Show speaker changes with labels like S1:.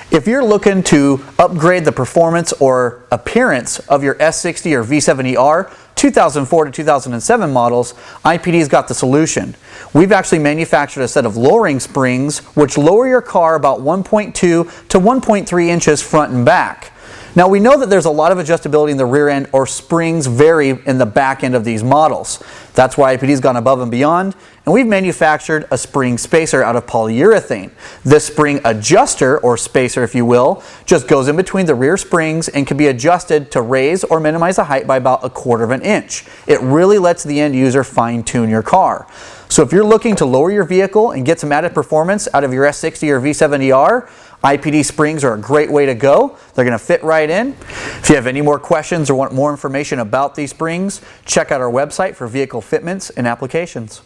S1: If you're looking to upgrade the performance or appearance of your S60 or V70R, 2004 to 2007 models, IPD's got the solution. We've actually manufactured a set of lowering springs which lower your car about 1.2 to 1.3 inches front and back. Now we know that there's a lot of adjustability in the rear end, or springs vary in the back end of these models. That's why IPD's gone above and beyond, and we've manufactured a spring spacer out of polyurethane. This spring adjuster, or spacer if you will, just goes in between the rear springs and can be adjusted to raise or minimize the height by about 1/4 of an inch. It really lets the end user fine-tune your car. So if you're looking to lower your vehicle and get some added performance out of your S60 or V70R, IPD springs are a great way to go. They're going to fit right in. If you have any more questions or want more information about these springs, check out our website for vehicle fitments and applications.